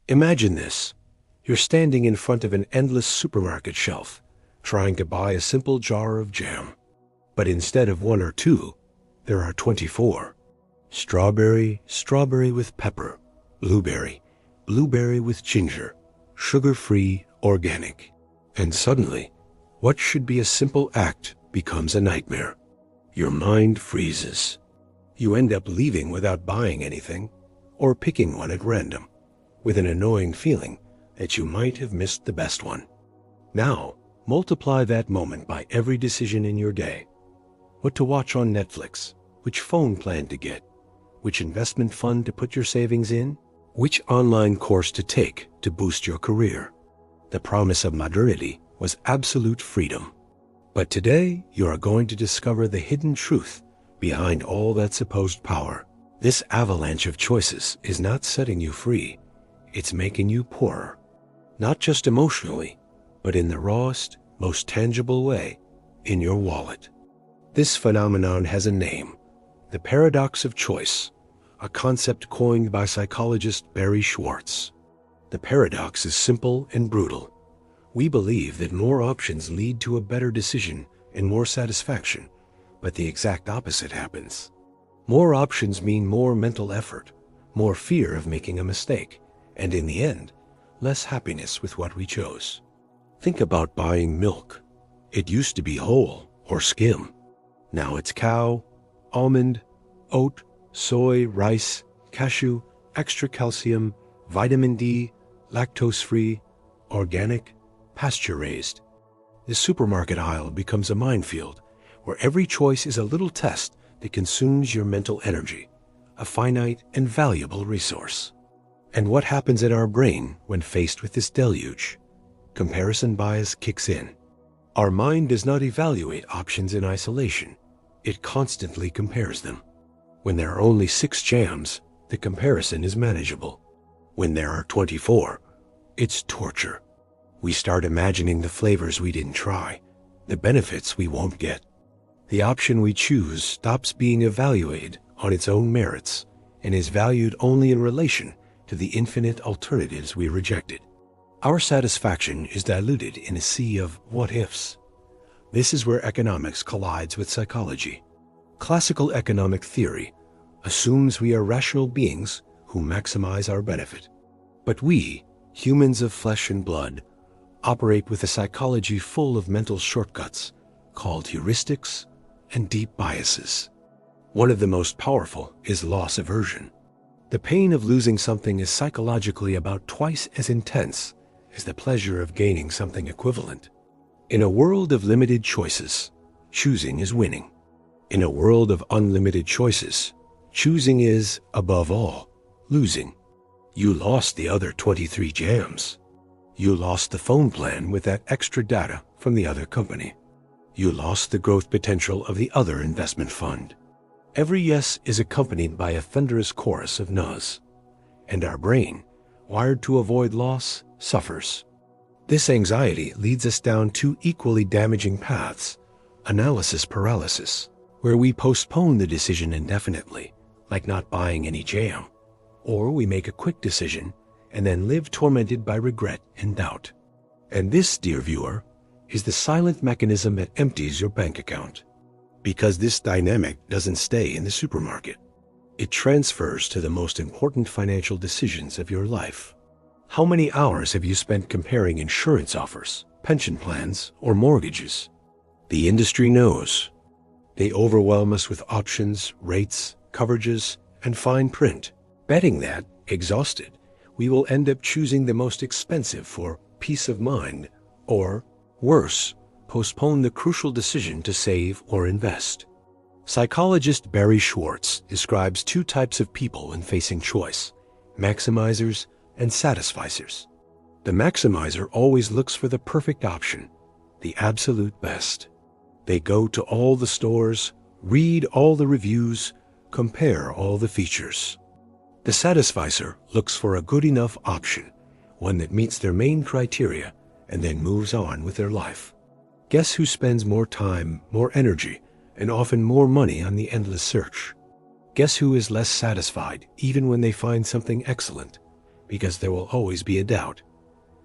Imagine this. You're standing in front of an endless supermarket shelf, trying to buy a simple jar of jam. But instead of one or two, there are 24. Strawberry, strawberry with pepper. Blueberry, blueberry with ginger. Sugar-free, organic. And suddenly, what should be a simple act becomes a nightmare. Your mind freezes. You end up leaving without buying anything, or picking one at random, with an annoying feeling that you might have missed the best one. Now, multiply that moment by every decision in your day. What to watch on Netflix, which phone plan to get, which investment fund to put your savings in, which online course to take to boost your career. The promise of modernity was absolute freedom. But today, you are going to discover the hidden truth behind all that supposed power. This avalanche of choices is not setting you free. It's making you poorer. Not just emotionally, but in the rawest, most tangible way, in your wallet. This phenomenon has a name, the paradox of choice, a concept coined by psychologist Barry Schwartz. The paradox is simple and brutal. We believe that more options lead to a better decision and more satisfaction, but the exact opposite happens. More options mean more mental effort, more fear of making a mistake, and in the end, less happiness with what we chose. Think about buying milk. It used to be whole or skim. Now it's cow, almond, oat, soy, rice, cashew, extra calcium, vitamin D, lactose-free, organic, pasture-raised. The supermarket aisle becomes a minefield where every choice is a little test that consumes your mental energy, a finite and valuable resource. And what happens in our brain when faced with this deluge? Comparison bias kicks in. Our mind does not evaluate options in isolation. It constantly compares them. When there are only 6 jams, the comparison is manageable. When there are 24, it's torture. We start imagining the flavors we didn't try, the benefits we won't get. The option we choose stops being evaluated on its own merits and is valued only in relation to the infinite alternatives we rejected. Our satisfaction is diluted in a sea of what-ifs. This is where economics collides with psychology. Classical economic theory assumes we are rational beings who maximize our benefit. But we, humans of flesh and blood, operate with a psychology full of mental shortcuts called heuristics and deep biases. One of the most powerful is loss aversion. The pain of losing something is psychologically about twice as intense as the pleasure of gaining something equivalent. In a world of limited choices, choosing is winning. In a world of unlimited choices, choosing is, above all, losing. You lost the other 23 jams. You lost the phone plan with that extra data from the other company. You lost the growth potential of the other investment fund. Every yes is accompanied by a thunderous chorus of no's. And our brain, wired to avoid loss, suffers. This anxiety leads us down 2 equally damaging paths: analysis paralysis, where we postpone the decision indefinitely, like not buying any jam, or we make a quick decision and then live tormented by regret and doubt. And this, dear viewer, is the silent mechanism that empties your bank account. Because this dynamic doesn't stay in the supermarket. It transfers to the most important financial decisions of your life. How many hours have you spent comparing insurance offers, pension plans, or mortgages? The industry knows. They overwhelm us with options, rates, coverages, and fine print, betting that, exhausted, we will end up choosing the most expensive for peace of mind, or, worse, postpone the crucial decision to save or invest. Psychologist Barry Schwartz describes 2 types of people when facing choice: maximizers and satisficers. The maximizer always looks for the perfect option, the absolute best. They go to all the stores, read all the reviews, compare all the features. The satisficer looks for a good enough option, one that meets their main criteria, and then moves on with their life. Guess who spends more time, more energy, and often more money on the endless search? Guess who is less satisfied even when they find something excellent? because there will always be a doubt.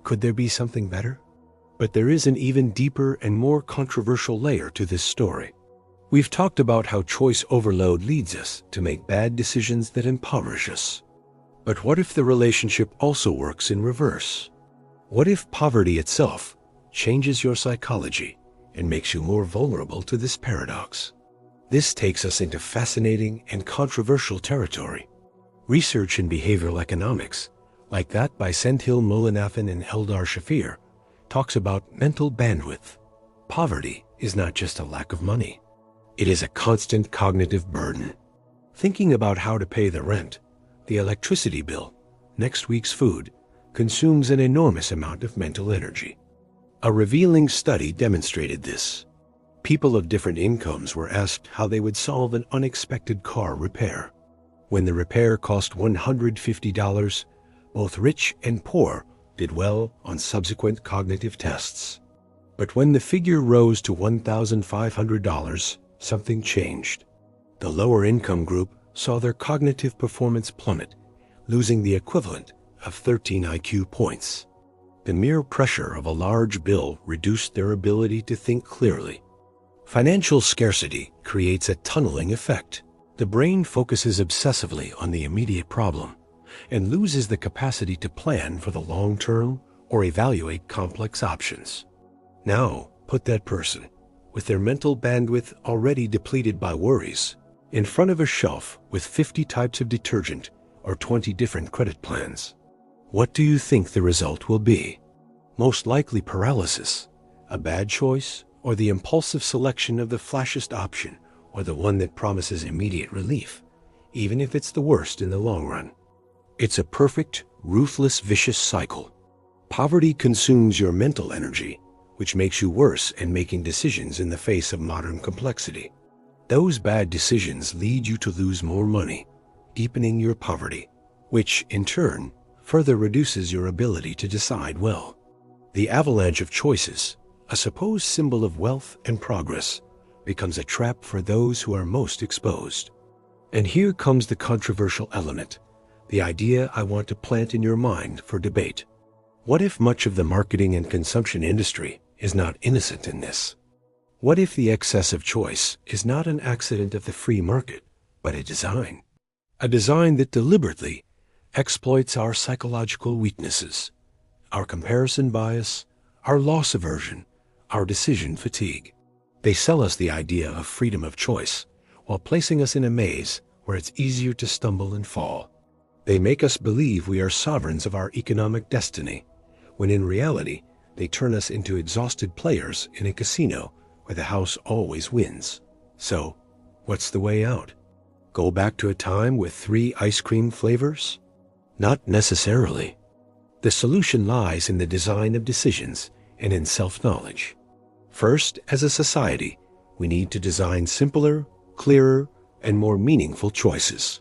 Could there be something better? But there is an even deeper and more controversial layer to this story. We've talked about how choice overload leads us to make bad decisions that impoverish us. But what if the relationship also works in reverse? What if poverty itself changes your psychology and makes you more vulnerable to this paradox? This takes us into fascinating and controversial territory. Research in behavioral economics, like that by Senthil Mullanatham and Eldar Shafir, talks about mental bandwidth. Poverty is not just a lack of money. It is a constant cognitive burden. Thinking about how to pay the rent, the electricity bill, next week's food, consumes an enormous amount of mental energy. A revealing study demonstrated this. People of different incomes were asked how they would solve an unexpected car repair. When the repair cost $150, both rich and poor did well on subsequent cognitive tests. But when the figure rose to $1,500, something changed. The lower income group saw their cognitive performance plummet, losing the equivalent of 13 IQ points. The mere pressure of a large bill reduced their ability to think clearly. Financial scarcity creates a tunneling effect. The brain focuses obsessively on the immediate problem and loses the capacity to plan for the long term or evaluate complex options. Now, put that person, with their mental bandwidth already depleted by worries, in front of a shelf with 50 types of detergent or 20 different credit plans. What do you think the result will be? Most likely paralysis, a bad choice, or the impulsive selection of the flashiest option, or the one that promises immediate relief, even if it's the worst in the long run. It's a perfect, ruthless, vicious cycle. Poverty consumes your mental energy, which makes you worse in making decisions in the face of modern complexity. Those bad decisions lead you to lose more money, deepening your poverty, which, in turn, further reduces your ability to decide well. The avalanche of choices, a supposed symbol of wealth and progress, becomes a trap for those who are most exposed. And here comes the controversial element, the idea I want to plant in your mind for debate. What if much of the marketing and consumption industry is not innocent in this? What if the excess of choice is not an accident of the free market, but a design? A design that deliberately exploits our psychological weaknesses, our comparison bias, our loss aversion, our decision fatigue. They sell us the idea of freedom of choice while placing us in a maze where it's easier to stumble and fall. They make us believe we are sovereigns of our economic destiny, when in reality, they turn us into exhausted players in a casino where the house always wins. So, what's the way out? Go back to a time with 3 ice cream flavors? Not necessarily. The solution lies in the design of decisions and in self-knowledge. First, as a society, we need to design simpler, clearer, and more meaningful choices,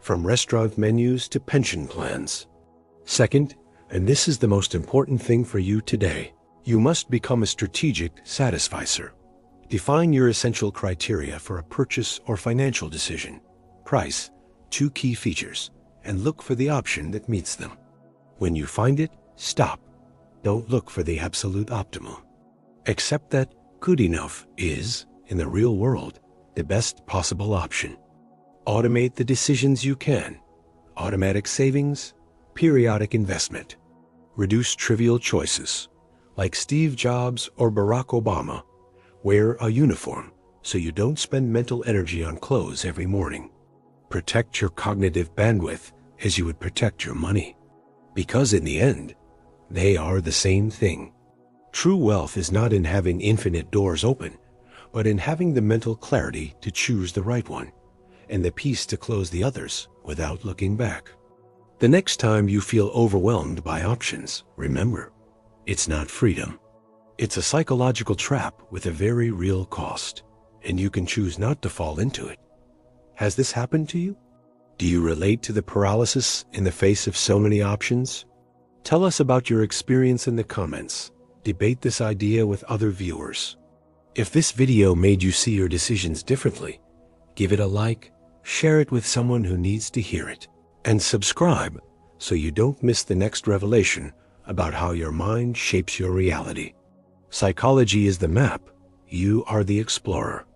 from restaurant menus to pension plans. Second, and this is the most important thing for you today, you must become a strategic satisficer. Define your essential criteria for a purchase or financial decision: price, 2 key features, and look for the option that meets them. When you find it, stop. Don't look for the absolute optimal. Accept that good enough is, in the real world, the best possible option. Automate the decisions you can. Automatic savings, periodic investment. Reduce trivial choices. Like Steve Jobs or Barack Obama, wear a uniform so you don't spend mental energy on clothes every morning. Protect your cognitive bandwidth as you would protect your money. Because in the end, they are the same thing. True wealth is not in having infinite doors open, but in having the mental clarity to choose the right one, and the peace to close the others without looking back. The next time you feel overwhelmed by options, remember, it's not freedom. It's a psychological trap with a very real cost, and you can choose not to fall into it. Has this happened to you? Do you relate to the paralysis in the face of so many options? Tell us about your experience in the comments. Debate this idea with other viewers. If this video made you see your decisions differently, give it a like, share it with someone who needs to hear it, and subscribe so you don't miss the next revelation about how your mind shapes your reality. Psychology is the map. You are the explorer.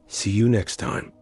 See you next time.